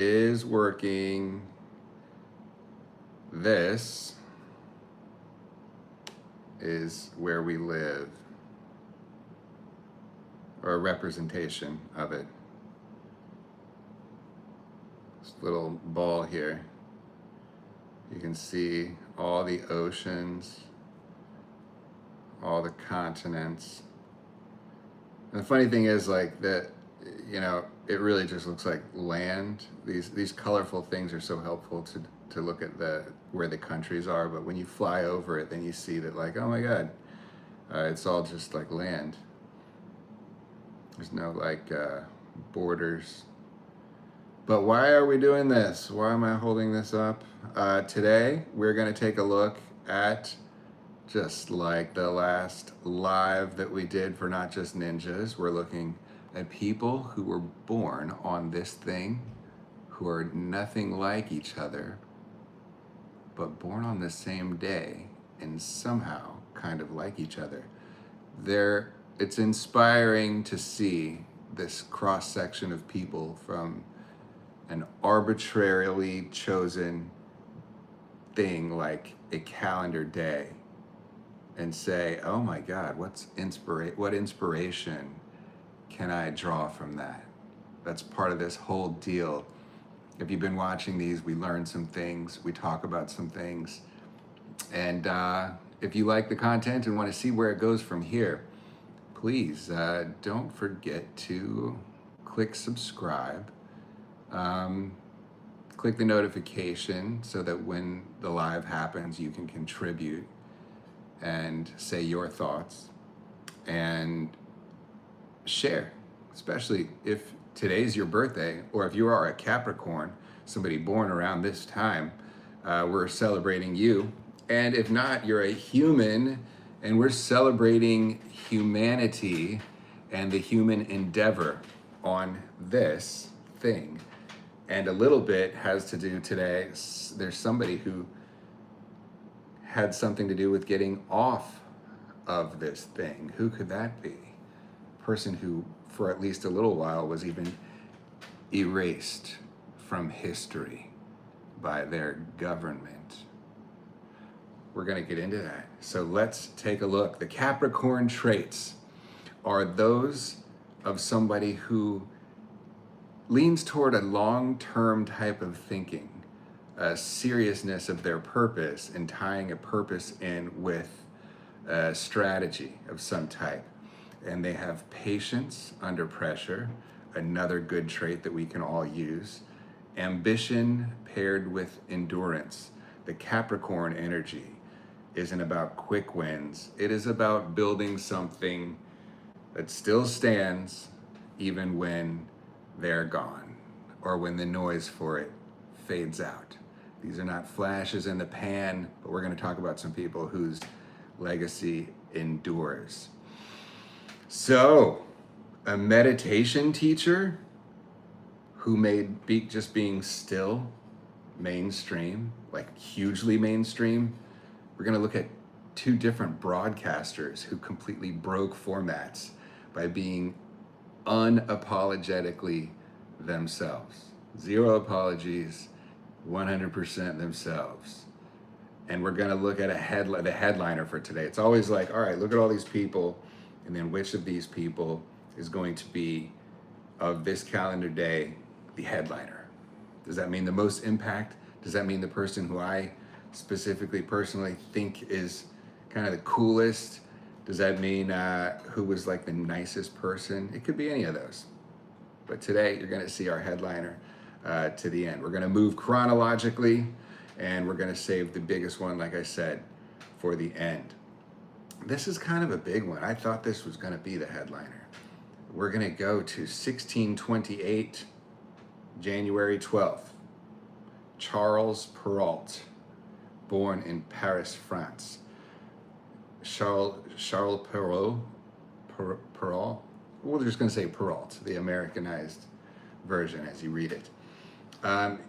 is working. This is where we live, or a representation of it. This little ball here, you can see all the oceans, all the continents. And the funny thing is, like, that, you know, it really just looks like land. These colorful things are so helpful to look at where the countries are, but when you fly over it, then you see that, like, oh my God, it's all just like land. There's no like borders. But why are we doing this? Why am I holding this up? Today, we're gonna take a look at, just like the last live that we did for Not Just Ninjas, we're looking at people who were born on this thing, who are nothing like each other, but born on the same day and somehow kind of like each other. It's inspiring to see this cross-section of people from an arbitrarily chosen thing like a calendar day and say, oh my God, what inspiration can I draw from that? That's part of this whole deal. If you've been watching these, we learn some things, we talk about some things. And if you like the content and want to see where it goes from here, please don't forget to click subscribe. Click the notification so that when the live happens, you can contribute and say your thoughts and share, especially if today's your birthday, or if you are a Capricorn, somebody born around this time, we're celebrating you. And if not, you're a human, and we're celebrating humanity and the human endeavor on this thing. And a little bit has to do today, there's somebody who had something to do with getting off of this thing. Who could that be? A person who, for at least a little while, was even erased from history by their government. We're gonna get into that. So let's take a look. The Capricorn traits are those of somebody who leans toward a long-term type of thinking, a seriousness of their purpose, and tying a purpose in with a strategy of some type. And they have patience under pressure, another good trait that we can all use. Ambition paired with endurance. The Capricorn energy isn't about quick wins. It is about building something that still stands even when they're gone, or when the noise for it fades out. These are not flashes in the pan, but we're going to talk about some people whose legacy endures. So, a meditation teacher who made just being still mainstream, like hugely mainstream. We're going to look at two different broadcasters who completely broke formats by being unapologetically themselves. Zero apologies, 100% themselves. And we're gonna look at the headliner for today. It's always like, all right, look at all these people, and then which of these people is going to be, of this calendar day, the headliner? Does that mean the most impact? Does that mean the person who I specifically, personally think is kind of the coolest? Does that mean who was like the nicest person? It could be any of those. But today you're gonna see our headliner to the end. We're gonna move chronologically, and we're gonna save the biggest one, like I said, for the end. This is kind of a big one. I thought this was gonna be the headliner. We're gonna go to 1628, January 12th. Charles Perrault, born in Paris, France. Charles Perrault, we're just going to say Perrault, the Americanized version as you read it.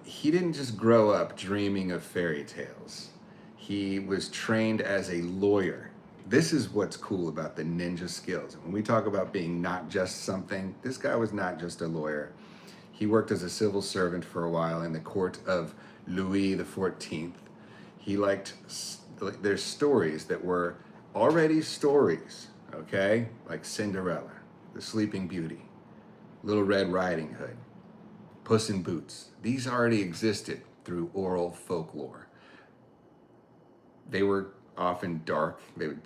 He didn't just grow up dreaming of fairy tales. He was trained as a lawyer. This is what's cool about the ninja skills. When we talk about being not just something, this guy was not just a lawyer. He worked as a civil servant for a while in the court of Louis the 14th. He liked, there's stories that were already stories, okay? Like Cinderella, the Sleeping Beauty, Little Red Riding Hood, Puss in Boots. These already existed through oral folklore. They were often dark. They would,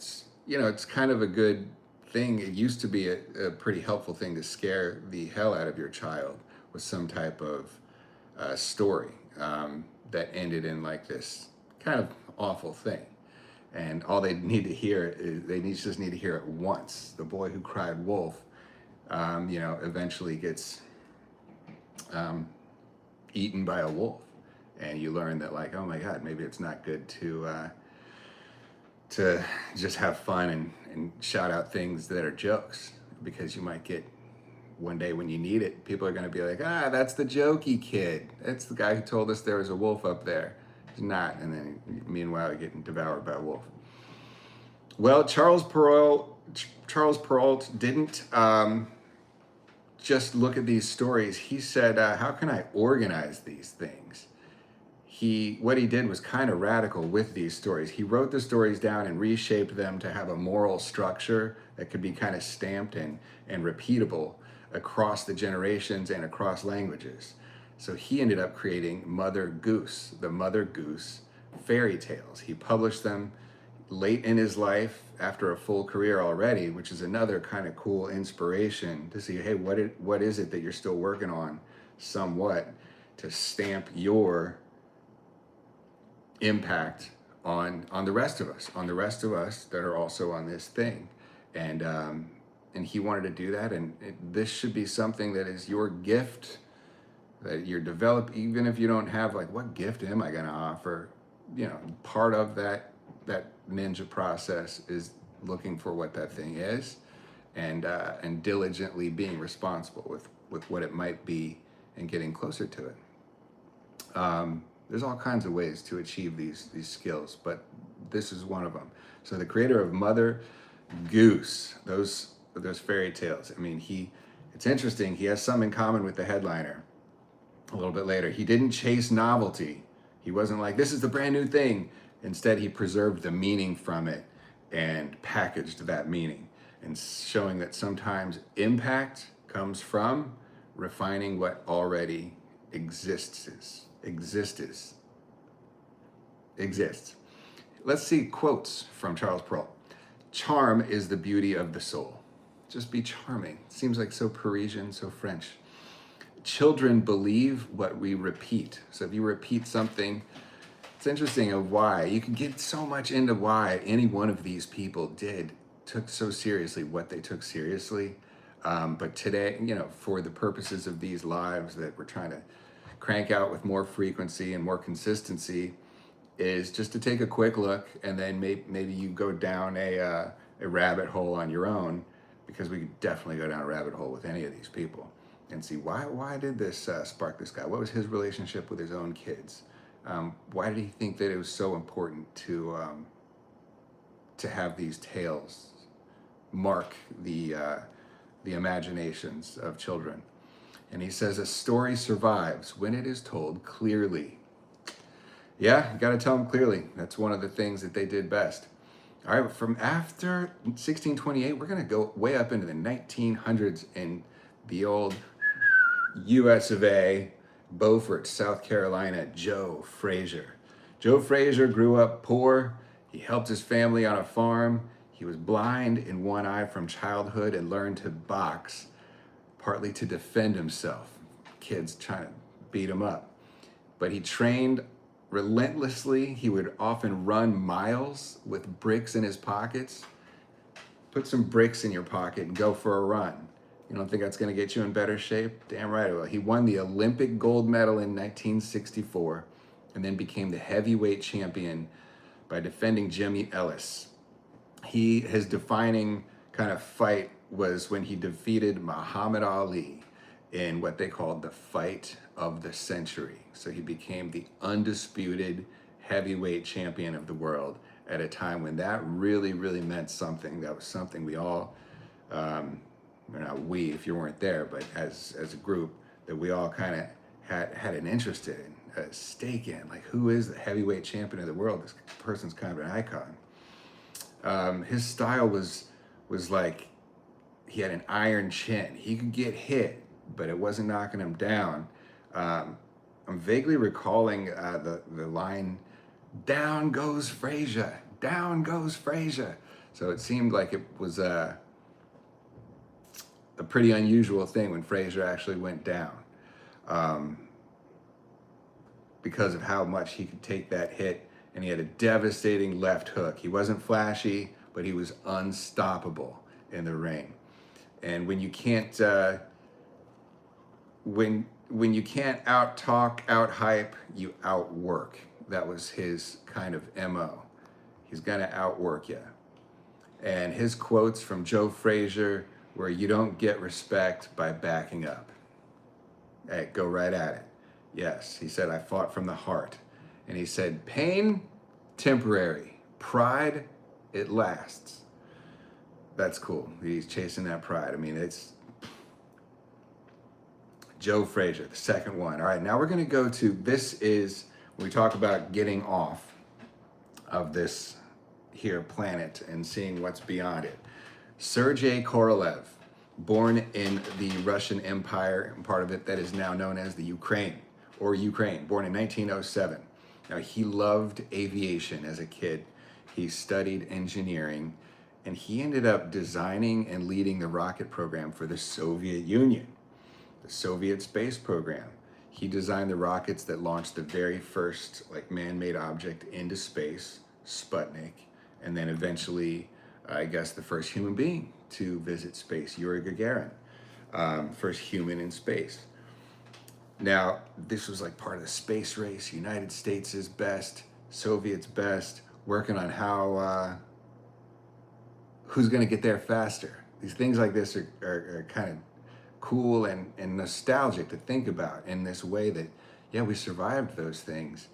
it's kind of a good thing. It used to be a pretty helpful thing to scare the hell out of your child with some type of story that ended in like this kind of awful thing. And all they need to hear is just need to hear it once. The boy who cried wolf, eventually gets eaten by a wolf, and you learn that, like, oh my God, maybe it's not good to just have fun and shout out things that are jokes, because you might get one day when you need it, people are going to be like, that's the jokey kid. That's the guy who told us there was a wolf up there. It's not. And then meanwhile, you're getting devoured by a wolf. Well, Charles Perrault didn't just look at these stories. He said, how can I organize these things? What he did was kind of radical with these stories. He wrote the stories down and reshaped them to have a moral structure that could be kind of stamped and repeatable across the generations and across languages. So he ended up creating Mother Goose, the Mother Goose fairy tales. He published them late in his life after a full career already, which is another kind of cool inspiration to see, hey, what is it that you're still working on somewhat to stamp your impact on the rest of us, that are also on this thing. And he wanted to do that, and this should be something that is your gift, that you're developing, even if you don't have, like, what gift am I going to offer? Part of that ninja process is looking for what that thing is, and diligently being responsible with what it might be and getting closer to it. There's all kinds of ways to achieve these skills, but this is one of them. So the creator of Mother Goose, those fairy tales. I mean, it's interesting. He has some in common with the headliner a little bit later. He didn't chase novelty. He wasn't like, this is the brand new thing. Instead, he preserved the meaning from it and packaged that meaning, and showing that sometimes impact comes from refining what already exists. Let's see quotes from Charles Perrault. Charm is the beauty of the soul. Just be charming. Seems like so Parisian, so French. Children believe what we repeat. So if you repeat something, it's interesting of why. You can get so much into why any one of these people took so seriously what they took seriously. But today, for the purposes of these lives that we're trying to crank out with more frequency and more consistency, is just to take a quick look, and then maybe you go down a rabbit hole on your own, because we could definitely go down a rabbit hole with any of these people and see why did this spark this guy? What was his relationship with his own kids? Why did he think that it was so important to have these tales mark the imaginations of children? And he says, a story survives when it is told clearly. Yeah, you got to tell them clearly. That's one of the things that they did best. All right, from after 1628, we're going to go way up into the 1900s in the old US of A, Beaufort, South Carolina, Joe Frazier. Joe Frazier grew up poor. He helped his family on a farm. He was blind in one eye from childhood and learned to box, partly to defend himself. Kids trying to beat him up. But he trained relentlessly. He would often run miles with bricks in his pockets. Put some bricks in your pocket and go for a run. You don't think that's going to get you in better shape? Damn right it will. He won the Olympic gold medal in 1964 and then became the heavyweight champion by defending Jimmy Ellis. His defining kind of fight was when he defeated Muhammad Ali in what they called the fight of the century. So he became the undisputed heavyweight champion of the world at a time when that really, really meant something. That was something we all, not we if you weren't there, but as a group, that we all kind of had an interest in, a stake in. Like, who is the heavyweight champion of the world? This person's kind of an icon. His style was like, he had an iron chin. He could get hit, but it wasn't knocking him down. I'm vaguely recalling the line, "Down goes Frazier, down goes Frazier." So it seemed like it was a pretty unusual thing when Frazier actually went down, because of how much he could take that hit, and he had a devastating left hook. He wasn't flashy, but he was unstoppable in the ring. And when you can't when you can't out talk, out hype, you outwork. That was his kind of MO. He's gonna outwork you. And his quotes from Joe Frazier were, "You don't get respect by backing up." Hey, go right at it. Yes, he said, "I fought from the heart." And he said, "Pain, temporary. Pride, it lasts." That's cool. He's chasing that pride. I mean, it's Joe Frazier, the second one. All right, now we're going to go to, this is, when we talk about getting off of this here planet and seeing what's beyond it. Sergei Korolev, born in the Russian Empire, part of it that is now known as the Ukraine, born in 1907. Now, he loved aviation as a kid. He studied engineering, and he ended up designing and leading the rocket program for the Soviet Union, the Soviet space program. He designed the rockets that launched the very first man-made object into space, Sputnik, and then eventually, I guess, the first human being to visit space, Yuri Gagarin, first human in space. Now, this was like part of the space race. United States is best, Soviets best, working on how, who's gonna get there faster. These things like this are kind of cool and nostalgic to think about in this way that, yeah, we survived those things.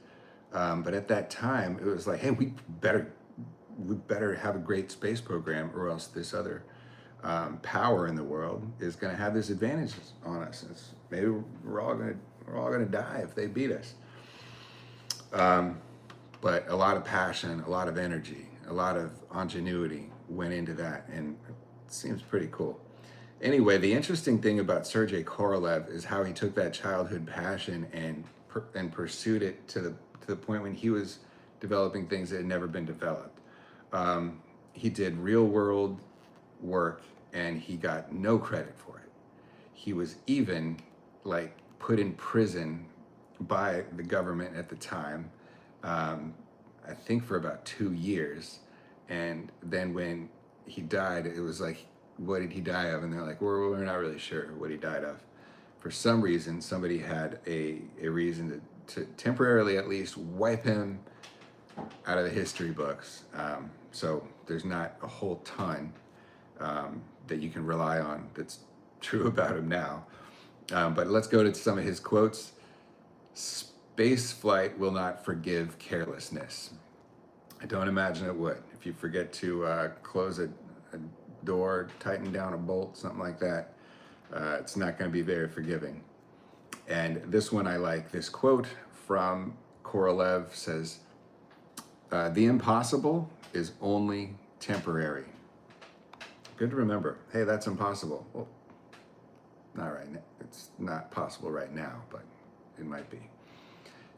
But at that time, it was like, hey, we better have a great space program, or else this other power in the world is going to have this advantage on us. Maybe we're all gonna die if they beat us. But a lot of passion, a lot of energy, a lot of ingenuity went into that, and it seems pretty cool. Anyway, the interesting thing about Sergei Korolev is how he took that childhood passion and pursued it to the point when he was developing things that had never been developed. He did real world work, and he got no credit for it. He was even put in prison by the government at the time, I think for about 2 years. And then when he died, it was like, what did he die of? And they're like, we're not really sure what he died of. For some reason, somebody had a reason to temporarily at least wipe him out of the history books. So there's not a whole ton that you can rely on that's true about him now. But let's go to some of his quotes. "Space flight will not forgive carelessness." I don't imagine it would. If you forget to close a door, tighten down a bolt, something like that, it's not going to be very forgiving. And this one I like. This quote from Korolev says, "The impossible is only temporary." Good to remember. Hey, that's impossible. Well, not right now. It's not possible right now, but it might be.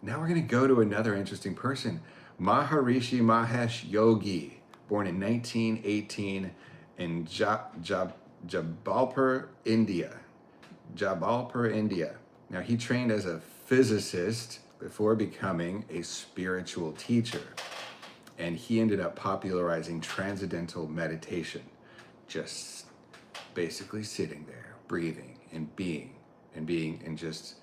Now we're going to go to another interesting person, Maherishi Mahesh Yogi, born in 1918 in Jabalpur, India. Now, he trained as a physicist before becoming a spiritual teacher, and he ended up popularizing transcendental meditation, just basically sitting there, breathing and being and just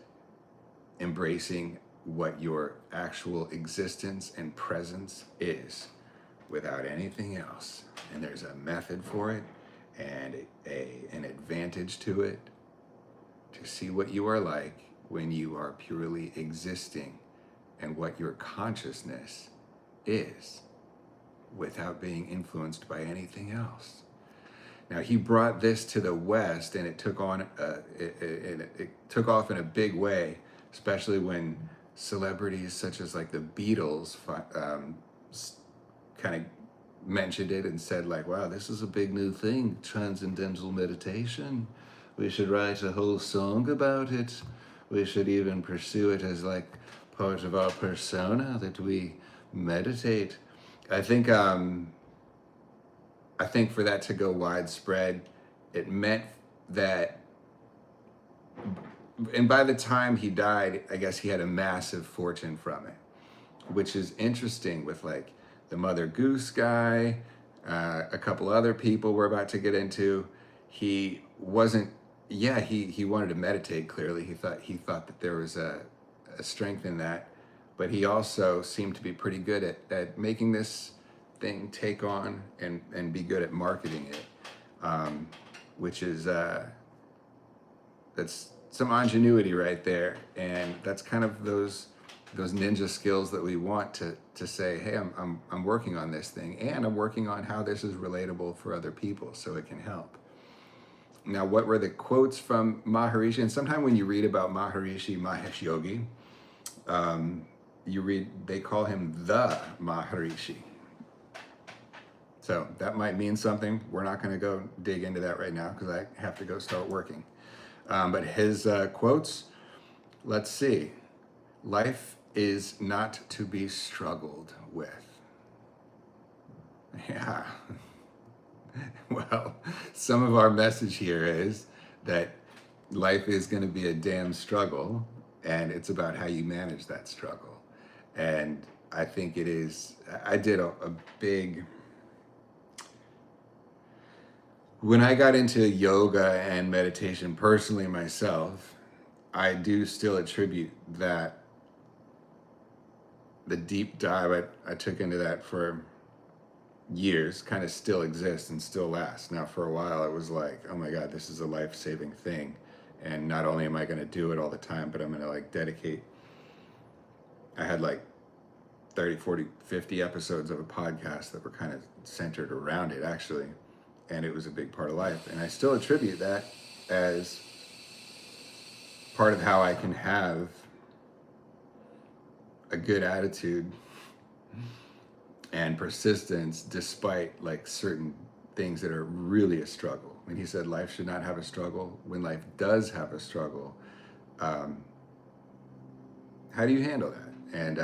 embracing what your actual existence and presence is without anything else. And there's a method for it and an advantage to it, to see what you are like when you are purely existing and what your consciousness is without being influenced by anything else. Now he brought this to the West, and it took on it took off in a big way, especially when celebrities such as like the Beatles kind of mentioned it and said like, "Wow, this is a big new thing, transcendental meditation. We should write a whole song about it. We should even pursue it as like part of our persona that we meditate." I think for that to go widespread, it meant that, and by the time he died, I guess he had a massive fortune from it, which is interesting with like the Mother Goose guy, a couple other people we're about to get into. He wasn't, yeah, he wanted to meditate clearly. He thought that there was a strength in that, but he also seemed to be pretty good at making this thing take on and be good at marketing it, which is that's some ingenuity right there, and that's kind of those ninja skills that we want to say, hey, I'm working on this thing, and I'm working on how this is relatable for other people so it can help. Now, what were the quotes from Maherishi? And sometime when you read about Maherishi Mahesh Yogi, you read they call him the Maherishi. So that might mean something. We're not going to go dig into that right now because I have to go start working. But his quotes, let's see. Life is not to be struggled with. Yeah. Well, some of our message here is that life is going to be a damn struggle, and it's about how you manage that struggle. And I think it is, I did a big, when I got into yoga and meditation personally myself, I do still attribute that, the deep dive I took into that for years kind of still exists and still lasts. Now for a while it was like, oh my God, this is a life-saving thing. And not only am I going to do it all the time, but I'm going to like dedicate, I had like 30, 40, 50 episodes of a podcast that were kind of centered around it actually. And it was a big part of life. And I still attribute that as part of how I can have a good attitude and persistence despite like certain things that are really a struggle. When he said life should not have a struggle, when life does have a struggle, how do you handle that? And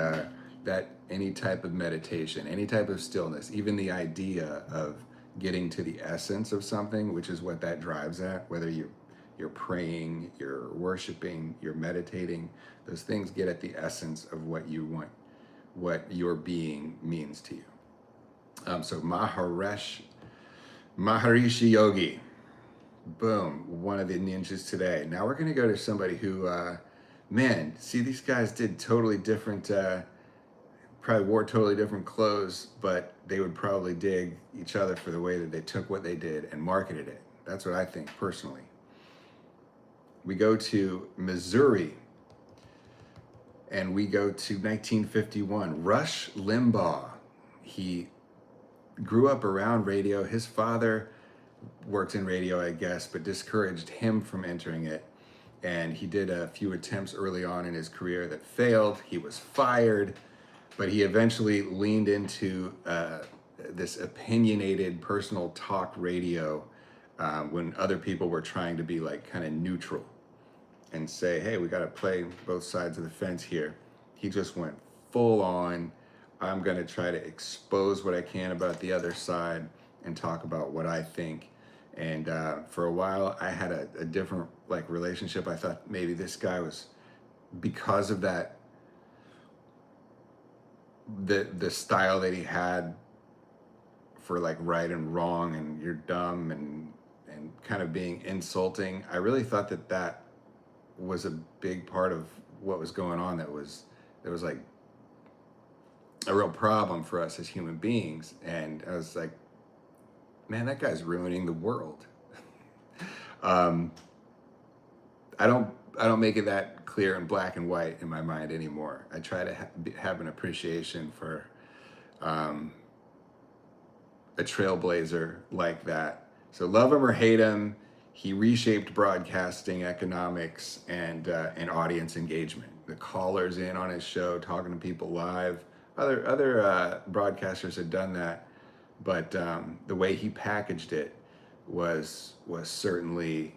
that any type of meditation, any type of stillness, even the idea of getting to the essence of something, which is what that drives at, whether you're praying, you're worshiping, you're meditating, those things get at the essence of what you want, what your being means to you. So Maherishi Yogi, boom, one of the ninjas today. Now we're gonna go to somebody who, man, see, these guys did totally different, probably wore totally different clothes, but they would probably dig each other for the way that they took what they did and marketed it. That's what I think personally. We go to Missouri, and we go to 1951. Rush Limbaugh. He grew up around radio. His father worked in radio, I guess, but discouraged him from entering it. And he did a few attempts early on in his career that failed. He was fired, but he eventually leaned into this opinionated personal talk radio when other people were trying to be like kind of neutral and say, hey, we got to play both sides of the fence here. He just went full on. I'm going to try to expose what I can about the other side and talk about what I think. And for a while, I had a different like relationship. I thought maybe this guy was, because of that, the style that he had for like right and wrong and you're dumb and kind of being insulting. I really thought that was a big part of what was going on. There was like a real problem for us as human beings. And I was like, man, that guy's ruining the world. I don't make it that clear in black and white in my mind anymore. I try to have an appreciation for a trailblazer like that, So love him or hate him, he reshaped broadcasting economics and audience engagement. The callers in on his show, talking to people live. Other broadcasters had done that, but the way he packaged it was certainly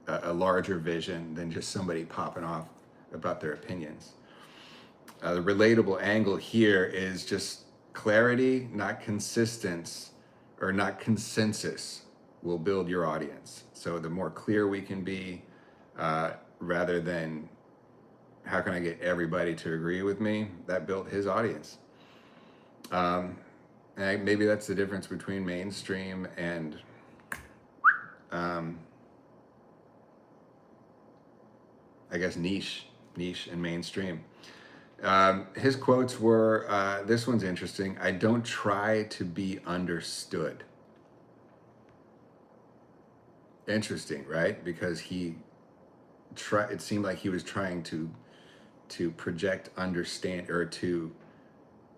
a larger vision than just somebody popping off about their opinions. The relatable angle here is just clarity, not consistence, or not consensus, will build your audience. So the more clear we can be, rather than how can I get everybody to agree with me, that built his audience. And maybe that's the difference between mainstream and I guess niche and mainstream. His quotes were, this one's interesting. I don't try to be understood. Interesting, right? Because it seemed like he was trying to project understand, or to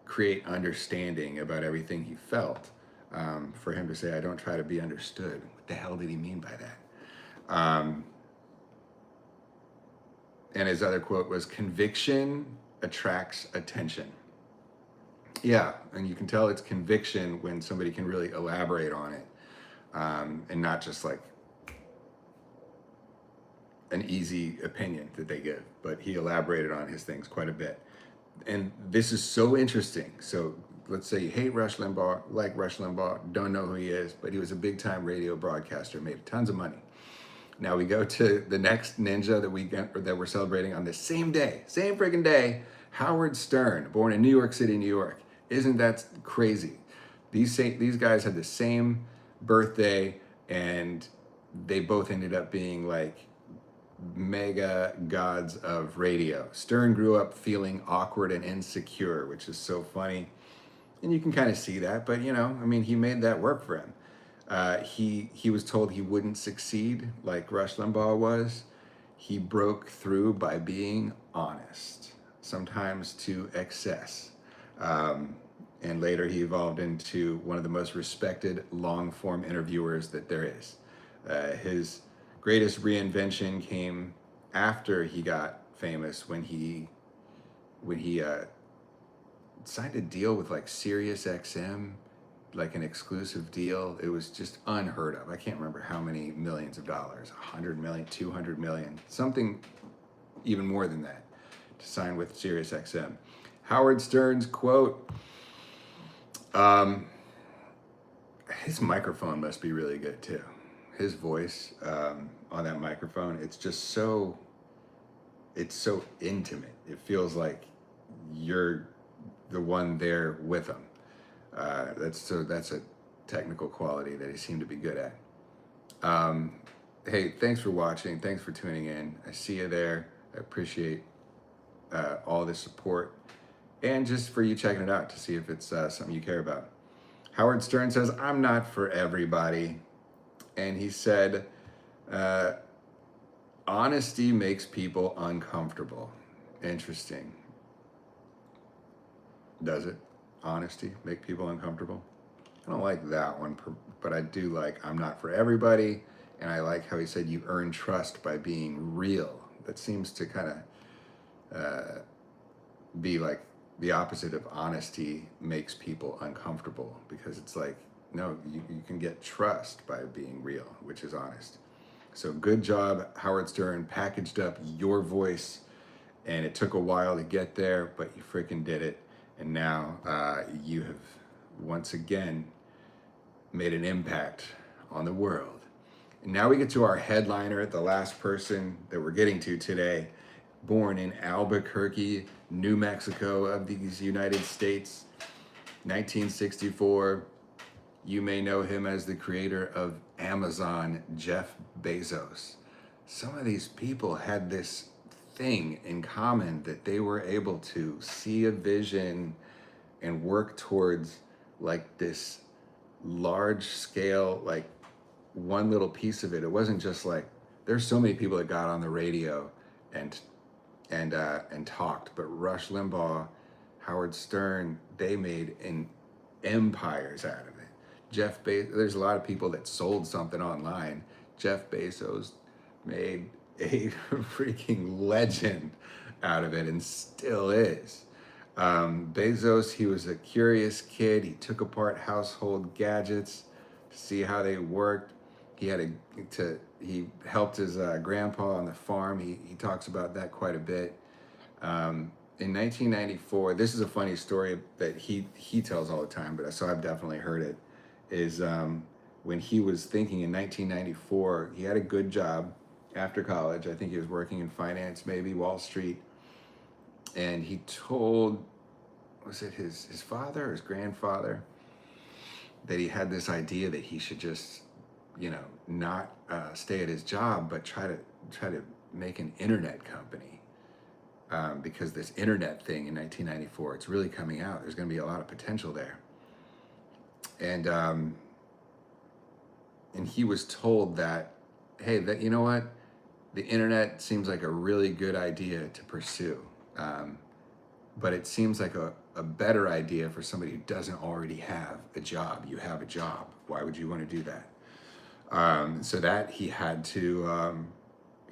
create understanding about everything he felt. For him to say, I don't try to be understood. What the hell did he mean by that? And his other quote was, conviction attracts attention. Yeah, and you can tell it's conviction when somebody can really elaborate on it, and not just like an easy opinion that they give, but he elaborated on his things quite a bit. And this is so interesting. So let's say you hate Rush Limbaugh, like Rush Limbaugh, don't know who he is, but he was a big time radio broadcaster, made tons of money. Now we go to the next ninja that we're celebrating on the same day, same freaking day, Howard Stern, born in New York City, New York. Isn't that crazy? These guys had the same birthday, and they both ended up being like mega gods of radio. Stern grew up feeling awkward and insecure, which is so funny. And you can kind of see that, but he made that work for him. He was told he wouldn't succeed like Rush Limbaugh was. He broke through by being honest, sometimes to excess. And later he evolved into one of the most respected long-form interviewers that there is. His greatest reinvention came after he got famous, when he signed a deal with like Sirius XM, like an exclusive deal. It was just unheard of. I can't remember how many millions of dollars, 100 million, 200 million, something even more than that, to sign with Sirius XM. Howard Stern's quote, his microphone must be really good too. His voice on that microphone, it's so intimate. It feels like you're the one there with him. That's a technical quality that he seemed to be good at. Hey, thanks for watching. Thanks for tuning in. I see you there. I appreciate all the support, and just for you checking it out to see if it's something you care about. Howard Stern says, I'm not for everybody. And he said, honesty makes people uncomfortable. Interesting. Does it? Honesty make people uncomfortable? I don't like that one, but I do like I'm not for everybody. And I like how he said you earn trust by being real. That seems to kind of be like the opposite of honesty makes people uncomfortable, because it's like, no, you can get trust by being real, which is honest. So good job, Howard Stern, packaged up your voice, and it took a while to get there, but you freaking did it. And now you have once again made an impact on the world. And now we get to our headliner, the last person that we're getting to today, born in Albuquerque, New Mexico of these United States, 1964. You may know him as the creator of Amazon, Jeff Bezos. Some of these people had this thing in common, that they were able to see a vision and work towards like this large scale, like one little piece of it. It wasn't just like, there's so many people that got on the radio and talked, but Rush Limbaugh, Howard Stern, they made empires out of it. There's a lot of people that sold something online. Jeff Bezos made a freaking legend out of it and still is. Bezos, he was a curious kid. He took apart household gadgets to see how they worked. He helped his grandpa on the farm. He talks about that quite a bit. In 1994, this is a funny story that he tells all the time, but so I've definitely heard it. Is when he was thinking in 1994, he had a good job after college. I think he was working in finance, maybe Wall Street, and he told, was it his father or his grandfather, that he had this idea that he should just, not stay at his job, but try to make an internet company. Because this internet thing in 1994, it's really coming out. There's going to be a lot of potential there. And he was told that, hey, that you know what, the internet seems like a really good idea to pursue, but it seems like a better idea for somebody who doesn't already have a job. You have a job. Why would you want to do that? So that he had to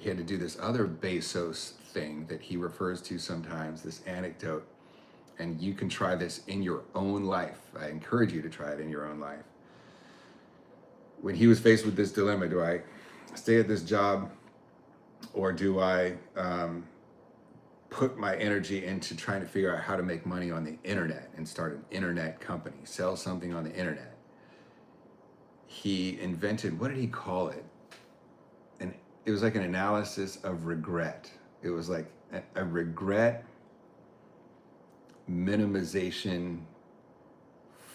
do this other BEZOS thing that he refers to sometimes, this anecdote. And you can try this in your own life. I encourage you to try it in your own life. When he was faced with this dilemma, do I stay at this job, or do I put my energy into trying to figure out how to make money on the internet and start an internet company, sell something on the internet? He invented, what did he call it? And it was like an analysis of regret. It was like a regret minimization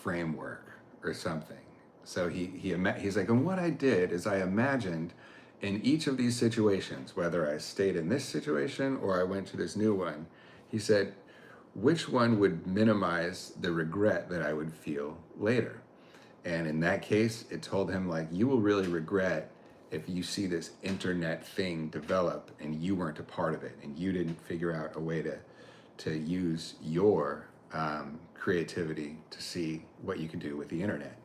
framework or something. So he's like, and what I did is I imagined in each of these situations, whether I stayed in this situation or I went to this new one, he said, which one would minimize the regret that I would feel later? And in that case, it told him, like, you will really regret if you see this internet thing develop and you weren't a part of it and you didn't figure out a way to use your creativity to see what you can do with the internet.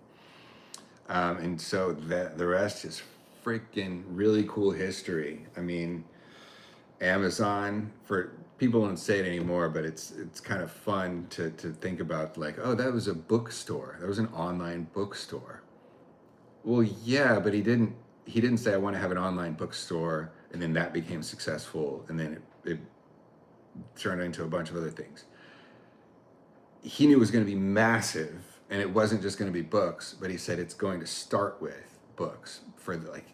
And so the rest is freaking really cool history. I mean, Amazon, for people don't say it anymore, but it's kind of fun to think about, like, oh, that was a bookstore. That was an online bookstore. Well, yeah, but he didn't say I want to have an online bookstore, and then that became successful, and then it turned into a bunch of other things. He knew it was going to be massive, and it wasn't just going to be books, but he said it's going to start with books for like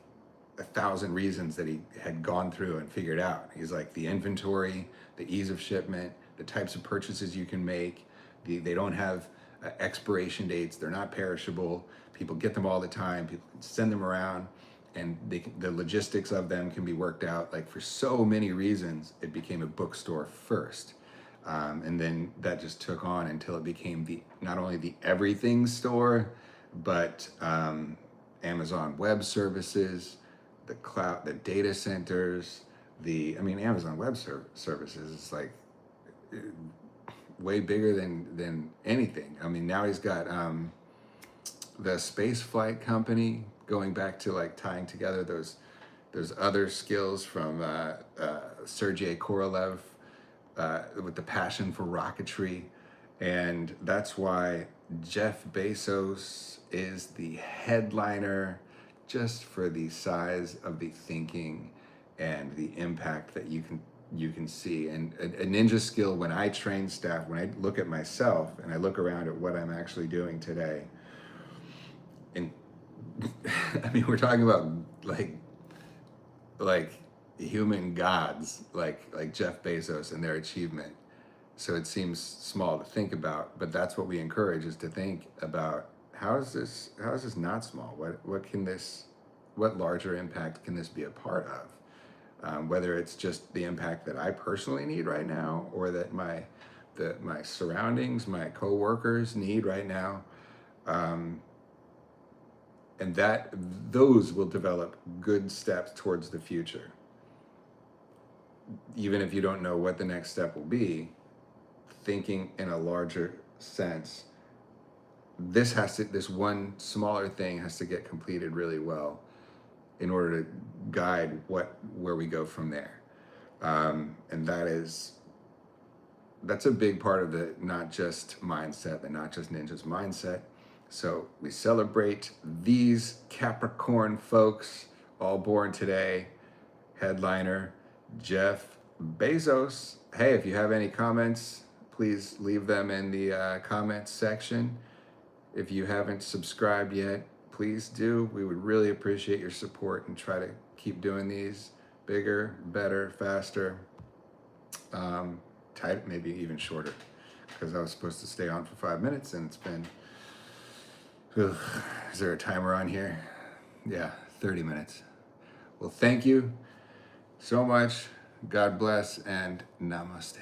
1,000 reasons that he had gone through and figured out. He's like, the inventory, the ease of shipment, the types of purchases you can make, they don't have expiration dates, they're not perishable, people get them all the time, people can send them around, and the logistics of them can be worked out. Like, for so many reasons, it became a bookstore first. And then that just took on until it became not only the everything store, but Amazon Web Services, the cloud, the data centers, Amazon Web Services is like way bigger than anything. I mean, now he's got the space flight company, going back to like tying together those other skills from Sergei Korolev with the passion for rocketry. And that's why Jeff Bezos is the headliner, just for the size of the thinking and the impact that you can see. And a ninja skill, when I train staff, when I look at myself and I look around at what I'm actually doing today, and I mean, we're talking about like human gods, like Jeff Bezos and their achievement. So it seems small to think about, but that's what we encourage, is to think about, how is this not small? What larger impact can this be a part of? Whether it's just the impact that I personally need right now, or that my surroundings, my coworkers need right now. And those will develop good steps towards the future. Even if you don't know what the next step will be, thinking in a larger sense this one smaller thing has to get completed really well in order to guide where we go from there. And that's a big part of the not just mindset, the not just ninjas mindset. So we celebrate these Capricorn folks, all born today. Headliner Jeff Bezos. Hey, if you have any comments, please leave them in the comments section. If you haven't subscribed yet, please do. We would really appreciate your support and try to keep doing these bigger, better, faster, tight, maybe even shorter, because I was supposed to stay on for 5 minutes and it's been, is there a timer on here? Yeah, 30 minutes. Well, thank you so much. God bless and namaste.